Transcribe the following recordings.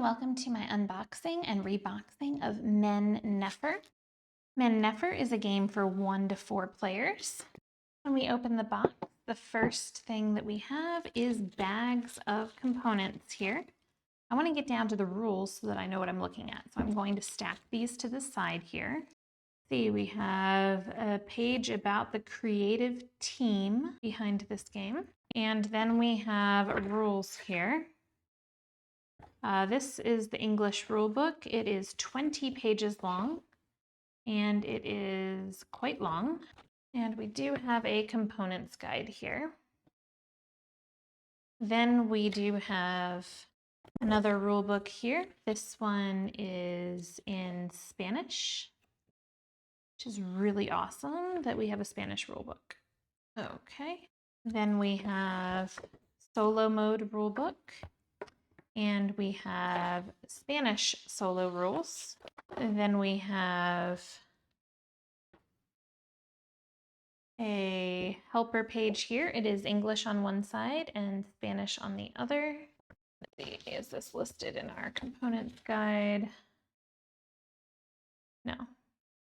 and welcome to my unboxing and reboxing of Men-Nefer. Men-Nefer is a game for 1 to 4 players. When we open the box, the first thing that we have is bags of components here. I want to get down to the rules so that I know what I'm looking at. So I'm going to stack these to the side here. See, we have a page about the creative team behind this game. And then we have rules here. This is the English rule book. It is 20 pages long, and it is quite long. And we do have a components guide here. Then we do have another rule book here. This one is in Spanish, which is really awesome that we have a Spanish rule book. Okay. Then we have solo mode rule book. And we have Spanish solo rules. And then we have a helper page here. It is English on one side and Spanish on the other. Let's see, is this listed in our components guide? No.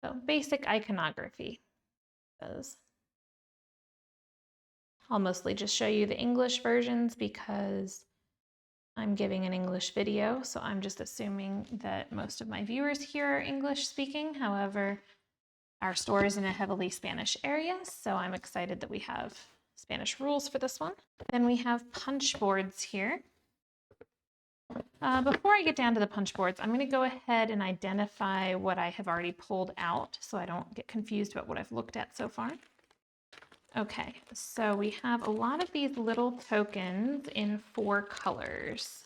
So basic iconography. I'll mostly just show you the English versions because I'm giving an English video, so I'm just assuming that most of my viewers here are English speaking. However, our store is in a heavily Spanish area, so I'm excited that we have Spanish rules for this one. Then we have punch boards here. Before I get down to the punch boards, I'm going to go ahead and identify what I have already pulled out so I don't get confused about what I've looked at so far. Okay, so we have a lot of these little tokens in 4 colors.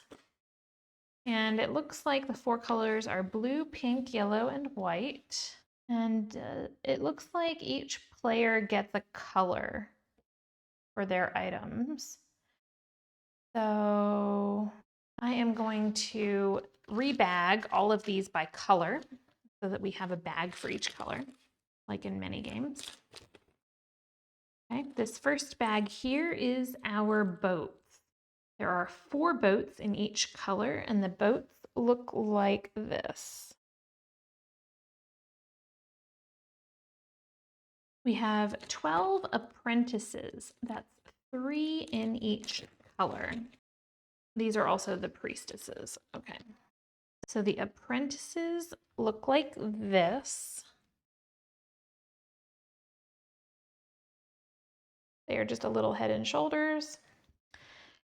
And it looks like the 4 colors are blue, pink, yellow, and white. And it looks like each player gets a color for their items. So I am going to rebag all of these by color so that we have a bag for each color, like in many games. Okay, this first bag here is our boats. There are 4 boats in each color, and the boats look like this. We have 12 apprentices. That's 3 in each color. These are also the priestesses. Okay. So the apprentices look like this. They are just a little head and shoulders.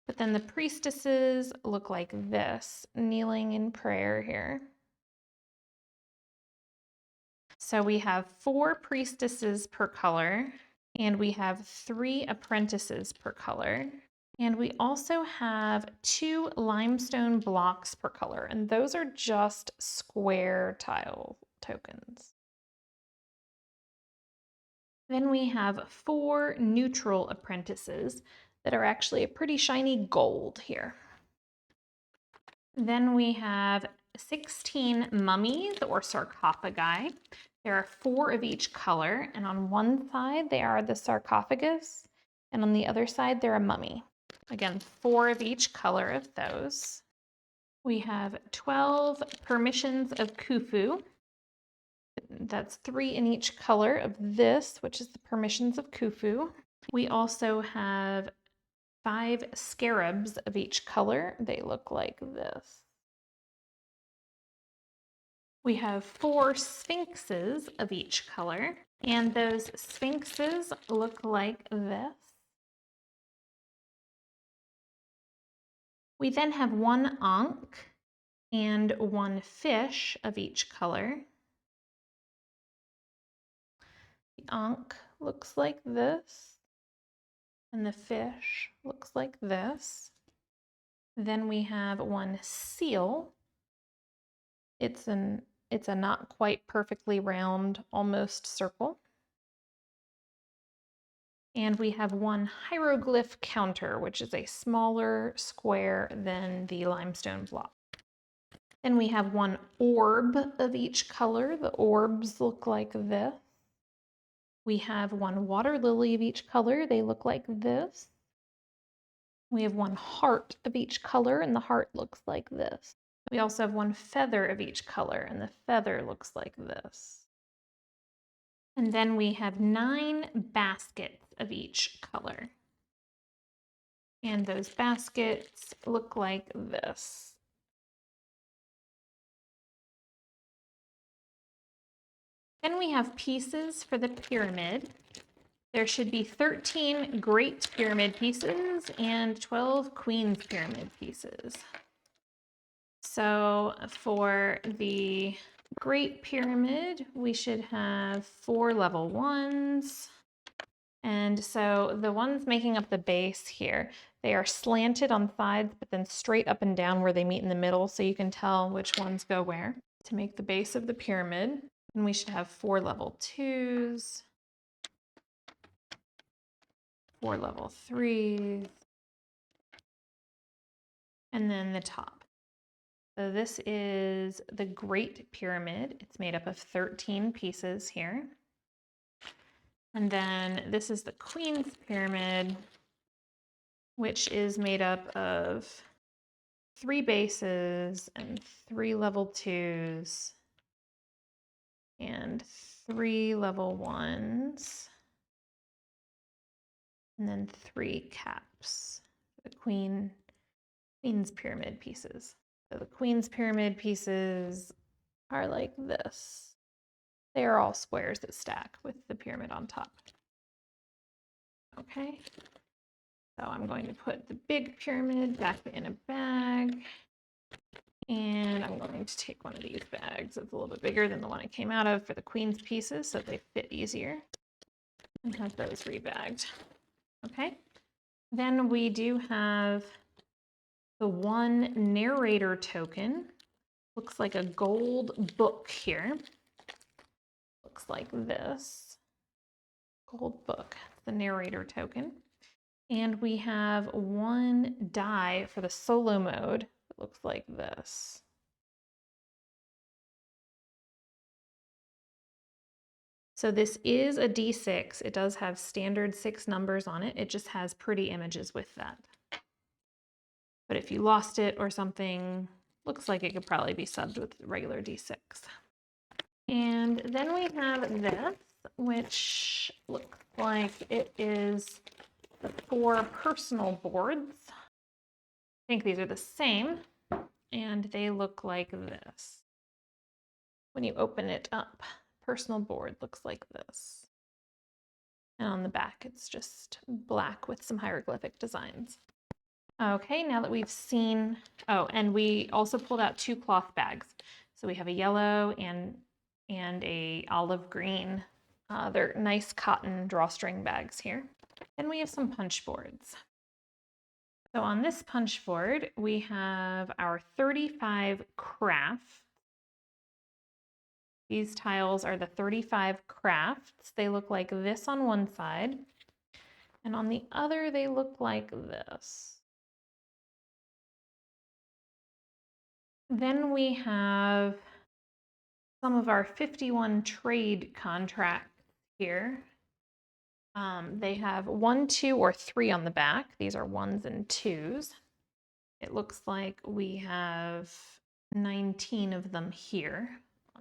But then the priestesses look like this, kneeling in prayer here. So we have 4 priestesses per color, and we have 3 apprentices per color. And we also have 2 limestone blocks per color, and those are just square tile tokens. Then we have 4 neutral apprentices that are actually a pretty shiny gold here. Then we have 16 mummies or sarcophagi. There are 4 of each color, and on one side they are the sarcophagus, and on the other side they're a mummy. Again, 4 of each color of those. We have 12 permissions of Khufu. That's 3 in each color of this, which is the permissions of Khufu. We also have 5 scarabs of each color. They look like this. We have 4 sphinxes of each color, and those sphinxes look like this. We then have 1 ankh and 1 fish of each color. The ankh looks like this, and the fish looks like this. Then we have 1 seal. It's a not quite perfectly round, almost circle. And we have 1 hieroglyph counter, which is a smaller square than the limestone block. Then we have 1 orb of each color. The orbs look like this. We have 1 water lily of each color. They look like this. We have 1 heart of each color, and the heart looks like this. We also have one feather of each color, and the feather looks like this. And then we have 9 baskets of each color. And those baskets look like this. Then we have pieces for the pyramid. There should be 13 great pyramid pieces and 12 queen's pyramid pieces. So for the great pyramid, we should have 4 level 1s. And so the ones making up the base here, they are slanted on sides, but then straight up and down where they meet in the middle, so you can tell which ones go where. To make the base of the pyramid, and we should have 4 level 2s, 4 level 3s, and then the top. So this is the Great Pyramid. It's made up of 13 pieces here. And then this is the Queen's Pyramid, which is made up of 3 bases and 3 level 2s and 3 level 1s, and then 3 caps. The Queen's Pyramid pieces. So the Queen's Pyramid pieces are like this. They are all squares that stack with the pyramid on top. Okay, so I'm going to put the big pyramid back in a bag. And I'm going to take one of these bags. It's a little bit bigger than the one I came out of for the queen's pieces, so they fit easier. And have those rebagged. Okay. Then we do have the one narrator token. Looks like a gold book here. Looks like this. Gold book, the narrator token. And we have one die for the solo mode. It looks like this. So this is a D6. It does have standard 6 numbers on it. It just has pretty images with that. But if you lost it or something, looks like it could probably be subbed with regular D6. And then we have this, which looks like it is the 4 personal boards. I think these are the same, and they look like this. When you open it up, personal board looks like this. And on the back, it's just black with some hieroglyphic designs. Okay, now that we've seen, oh, and we also pulled out 2 cloth bags. So we have a yellow and a olive green. They're nice cotton drawstring bags here. Then we have some punch boards. So on this punch board, we have our 35 crafts. These tiles are the 35 crafts. They look like this on one side, and on the other, they look like this. Then we have some of our 51 trade contracts here. They have 1, 2, or 3 on the back. These are 1s and 2s. It looks like we have 19 of them here.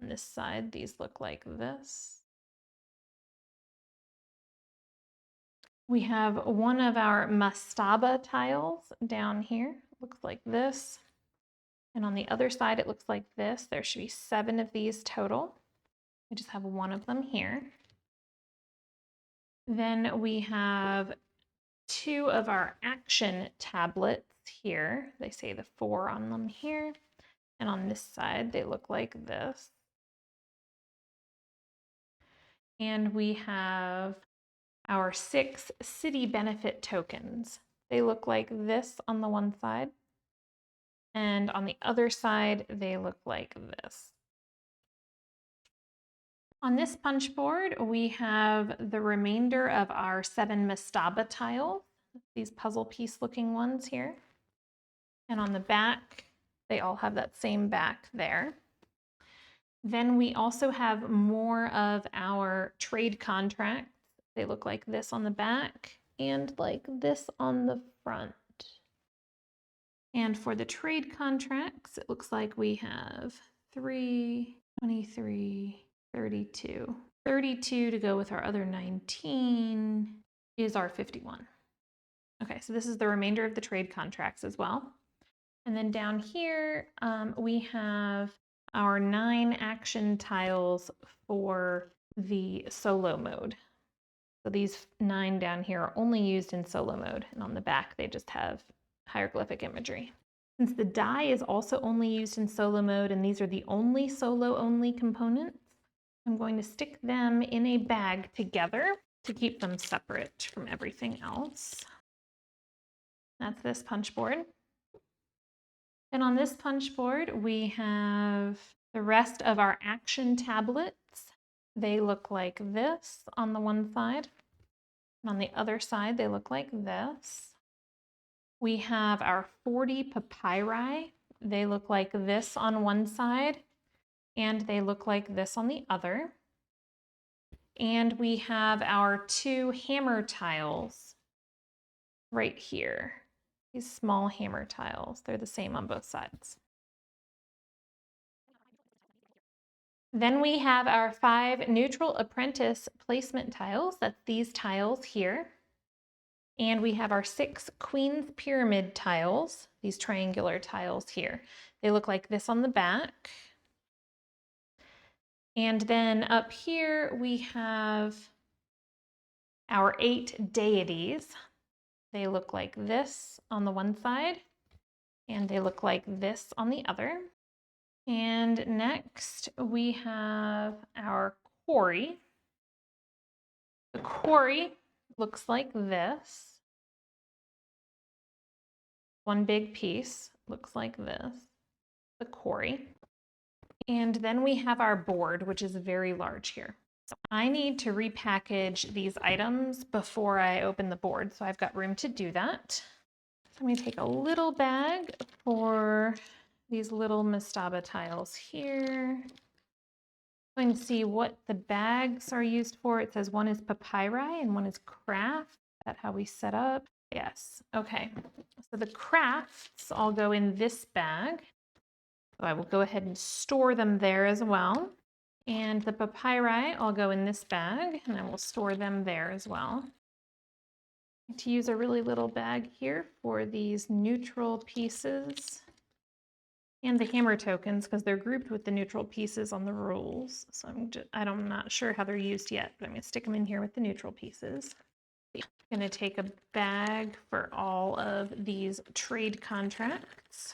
On this side, these look like this. We have one of our mastaba tiles down here. Looks like this. And on the other side, it looks like this. There should be 7 of these total. We just have 1 of them here. Then we have 2 of our action tablets here. They say the 4 on them here. And on this side, they look like this. And we have our 6 city benefit tokens. They look like this on the one side. And on the other side, they look like this. On this punch board, we have the remainder of our 7 mastaba tiles, these puzzle piece looking ones here. And on the back, they all have that same back there. Then we also have more of our trade contracts. They look like this on the back and like this on the front. And for the trade contracts, it looks like we have 3, 23, 32. 32 to go with our other 19 is our 51. Okay, so this is the remainder of the trade contracts as well. And then down here, we have our 9 action tiles for the solo mode. So these 9 down here are only used in solo mode, and on the back they just have hieroglyphic imagery. Since the die is also only used in solo mode and these are the only solo only components, I'm going to stick them in a bag together to keep them separate from everything else. That's this punch board. And on this punch board, we have the rest of our action tablets. They look like this on the one side. And on the other side, they look like this. We have our 40 papyri. They look like this on one side, and they look like this on the other. And we have our 2 hammer tiles right here. These small hammer tiles. They're the same on both sides. Then we have our 5 neutral apprentice placement tiles. That's these tiles here. And we have our 6 Queen's Pyramid tiles, these triangular tiles here. They look like this on the back. And then up here we have our 8 deities. They look like this on the one side, and they look like this on the other. And next we have our quarry. The quarry looks like this. One big piece looks like this, the quarry. And then we have our board, which is very large here. So I need to repackage these items before I open the board, so I've got room to do that. So I'm going to take a little bag for these little mastaba tiles here. I'm going to see what the bags are used for. It says one is papyri and one is craft. Is that how we set up? Yes. Okay. So the crafts all go in this bag. So I will go ahead and store them there as well. And the papyri all go in this bag, and I will store them there as well. I need to use a really little bag here for these neutral pieces and the hammer tokens because they're grouped with the neutral pieces on the rules. So I'm not sure how they're used yet, but I'm going to stick them in here with the neutral pieces. I'm going to take a bag for all of these trade contracts.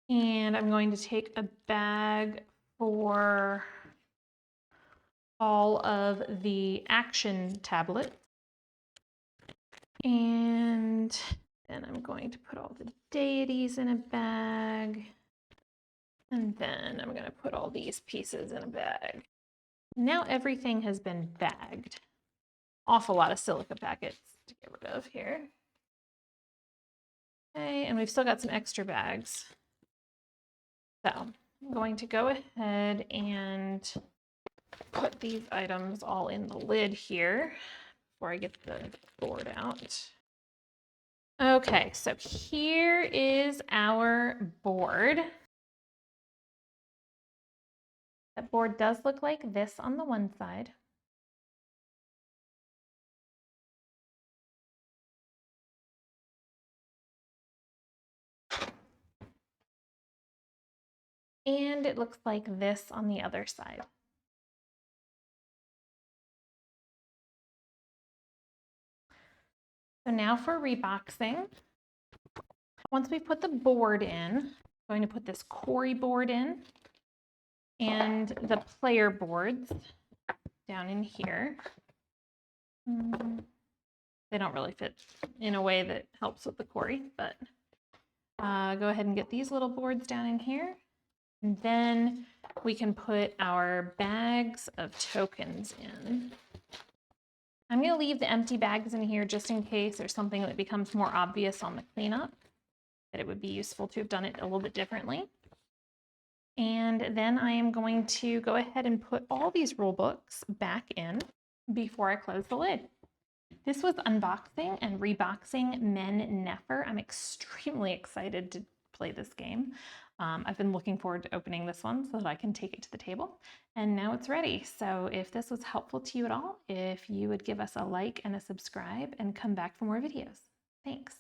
And I'm going to take a bag for all of the action tablets. And then I'm going to put all the deities in a bag. And then I'm going to put all these pieces in a bag. Now everything has been bagged. Awful lot of silica packets to get rid of here. Okay, and we've still got some extra bags. So I'm going to go ahead and put these items all in the lid here before I get the board out. Okay, so here is our board. That board does look like this on the one side. And it looks like this on the other side. So now for reboxing. Once we put the board in, I'm going to put this quarry board in and the player boards down in here. They don't really fit in a way that helps with the quarry, but go ahead and get these little boards down in here. And then we can put our bags of tokens in. I'm going to leave the empty bags in here just in case there's something that becomes more obvious on the cleanup, that it would be useful to have done it a little bit differently. And then I am going to go ahead and put all these rule books back in before I close the lid. This was unboxing and reboxing Men-Nefer. I'm extremely excited to play this game. I've been looking forward to opening this one so that I can take it to the table. And now it's ready. So if this was helpful to you at all, if you would give us a like and a subscribe and come back for more videos. Thanks.